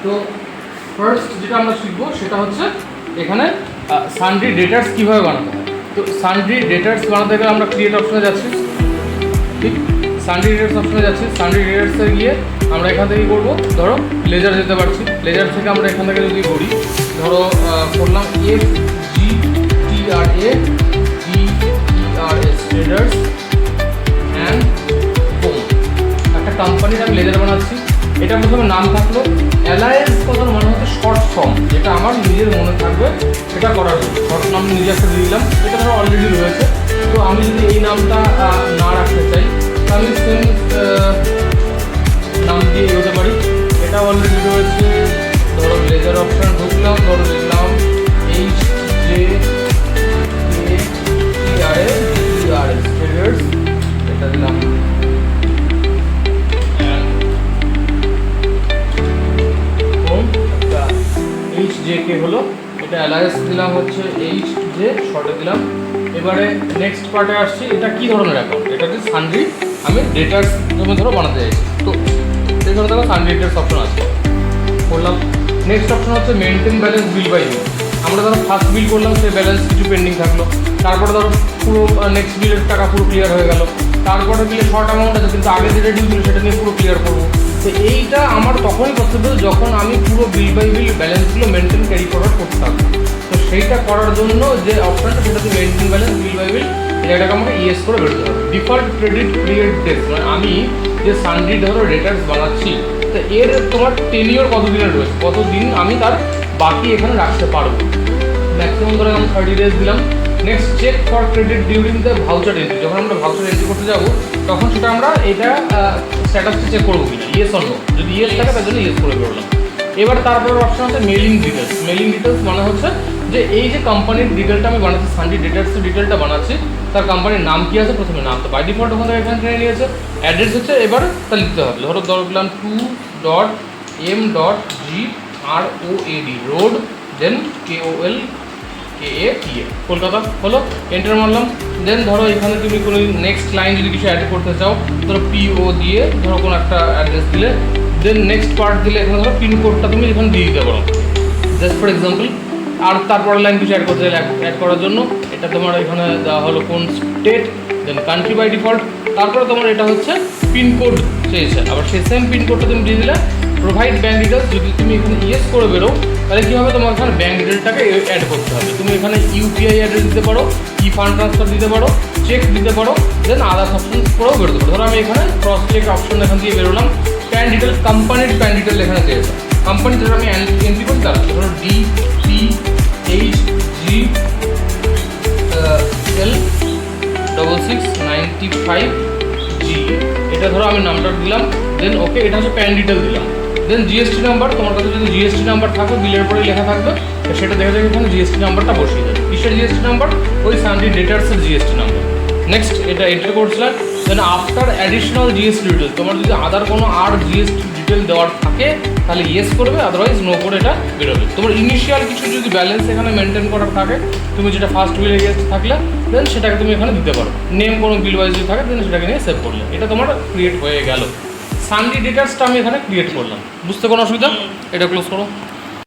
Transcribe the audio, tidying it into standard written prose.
তো ফার্স্ট যেটা আমরা শিখবো সেটা হচ্ছে এখানে সানড্রি ডেটার্স কীভাবে বানাতে হয়। তো সানড্রি ডেটার্স বানাতে গেলে আমরা ক্রিয়েট অপশনে যাচ্ছি, ঠিক সানড্রি ডেটার্স অপশনে যাচ্ছি। সানড্রি ডেটার্সে গিয়ে আমরা এখান থেকে করবো, ধরো লেজার যেতে পারছি, লেজার থেকে আমরা এখান থেকে যদি করি, ধরো করলাম FGTRADERS ট্রেডার্স অ্যান্ড হোম, একটা কোম্পানির আমি লেজার বানাচ্ছি। এটা প্রথমে নাম থাকলো অ্যালায়েন্স, কথার মানে হচ্ছে শর্ট ফর্ম, যেটা আমার নিজের মনে থাকবে সেটা করার জন্য শর্ট নাম নিজে একটা দিয়ে দিলাম। এটা ধরো অলরেডি রয়েছে, তো আমি যদি এই নামটা না রাখতে চাই আমি সেম নাম দিয়ে এগোতে পারি। এটা অলরেডি রয়েছে, ধরো লেজার অপশান ঢুকলাম, ধরো লিখলাম HJKTRADERS ট্রেডার্স, এটা দিলাম হোম, একটা HJK হলো, এটা অ্যালায়েন্স দিলাম হচ্ছে HJ শর্টে দিলাম। এবারে নেক্সট পার্টে আসছি, এটা কী ধরনের অ্যাকাউন্ট, এটা হচ্ছে সানড্রি, আমি ডেটার্স তুমি ধরো বানাতে চাইছি। তো সেই ধরো দেখো সানড্রি ডেটার্স অপশন আছে, করলাম। নেক্সট অপশন হচ্ছে মেনটেন ব্যালেন্স বিল বাই বিল। আমরা ধরো ফার্স্ট বিল করলাম, সেই ব্যালেন্স কিছু পেন্ডিং থাকলো, তারপরে ধরো পুরো নেক্সট বিলের টাকা পুরো ক্লিয়ার হয়ে গেল, তারপরে বিলে শর্ট অ্যামাউন্ট আছে কিন্তু আগে যেটা ডিউ ছিল সেটা নিয়ে পুরো ক্লিয়ার করবো। তো এইটা আমার তখনই পসিবল যখন আমি পুরো বিল বাই বিল ব্যালেন্সগুলো মেনটেন ক্যারি ফরওয়ার্ড করতে থাকবো। তো সেইটা করার জন্য যে অপশনটা সেটা হচ্ছে মেনটেন ব্যালেন্স বিল বাই বিল, এটাকে আমাকে ইয়েস করে বেরোতে হবে। ডিফল্ট ক্রেডিট ক্রিয়েট ডেট, মানে আমি যে সানড্রি ধরো ডেটার্স বানাচ্ছি, তো এর তোমার টেনিওর কতদিনের রয়েছে, কতদিন আমি তার বাকি এখানে রাখতে পারবো। ম্যাক্সিমাম ধরে আমি 30 days দিলাম। Next check for credit during the voucher entry, যখন আমরা ভাউচার এন্ট্রি করতে যাবো তখন সেটা আমরা এটা স্ট্যাটাসটা চেক করবো কিনা, ইয়েস অর নো, যদি ইয়েস থাকে তার জন্য ইয়েস করে বেরোলাম। এবার তারপরে অপশন আছে মেলিং ডিটেলস। মেলিং ডিটেলস মানে হচ্ছে যে এই যে কোম্পানির ডিটেলটা আমি বানাচ্ছি, সানড্রি ডেটার্সের ডিটেলটা বানাচ্ছি, তার কোম্পানির নাম কী আছে, প্রথমে নাম তো বাই ডিফল্ট ওখান থেকে এখানে টেনে নিয়েছে। অ্যাড্রেস হচ্ছে এবার তা লিখতে হবে, ধরো দিলাম 2.m.GROAD রোড, দেন KOLKATA কলকাতা হলো, এন্টার মারলাম। দেন ধরো এখানে তুমি কোনো নেক্সট লাইন যদি কিছু অ্যাড করতে চাও, ধরো PO দিয়ে ধরো কোনো একটা অ্যাড্রেস দিলে, দেন নেক্সট পার্ট দিলে এখানে ধরো পিনকোডটা তুমি এখানে দিয়ে দিতে পারো জাস্ট ফর এক্সাম্পল। আর তারপরে লাইন কিছু অ্যাড করতে চাইলে অ্যাড করার জন্য এটা তোমার এখানে দেওয়া হলো কোন state, then country by default, তারপরে তোমার এটা হচ্ছে পিনকোড চেয়েছে, আবার সেই সেম পিনকোডটা তুমি দিয়ে দিলে। প্রোভাইড ব্যাঙ্ক ডিটেলস, যদি তুমি এখানে ইয়েস করে বেরো তাহলে কী হবে, তোমার এখানে ব্যাঙ্ক ডিটেলটাকে অ্যাড করতে হবে। তুমি এখানে UPI অ্যাড্রেস দিতে পারো, ফান্ড ট্রান্সফার দিতে পারো, চেক দিতে পারো, দেন আদার্স অপশন করেও বেরোতে পারো। ধরো আমি এখানে ক্রস চেক অপশন এখান দিয়ে বেরোলাম। প্যান ডিটেল, কোম্পানির প্যান ডিটেল এখানে দিয়েছে, কোম্পানি যেটা আমি এন্ট্রি করি তারা, ধরো DPHGL6695G, এটা ধরো আমি নাম্বার দিলাম, দেন ওকে, এটা হচ্ছে প্যান ডিটেল দিলাম। দেন GST নাম্বার, তোমার কাছে যদি GST নাম্বার থাকবে বিলের পরে লেখা থাকবে, সেটা দেখা যায় এখানে GST নাম্বারটা বসিয়ে দেবে। কিসের GST নাম্বার, ওই সানড্রি ডেটার্সের GST নাম্বার। নেক্সট এটা এন্টার করছিলাম। Then after additional GST detail, তোমার যদি আদার কোনো আর GST ডিটেল দেওয়ার থাকে তাহলে ইয়েস করবে, আদারওয়াইজ নো করে এটা বেরোবে। তোমার ইনিশিয়াল কিছু যদি ব্যালেন্স এখানে মেনটেন করার থাকে, তুমি যেটা ফার্স্ট বিলে থাকলে দেন সেটাকে তুমি এখানে দিতে পারো। নেম কোনো বিল ওয়াইজ যদি থাকে দেন সেটাকে নিয়ে সেভ করলে, এটা তোমার ক্রিয়েট হয়ে গেল। সানড্রি ডেটার্সটা আমি এখানে ক্রিয়েট করলাম, বুঝতে কোনো অসুবিধা? এটা ক্লোজ করো।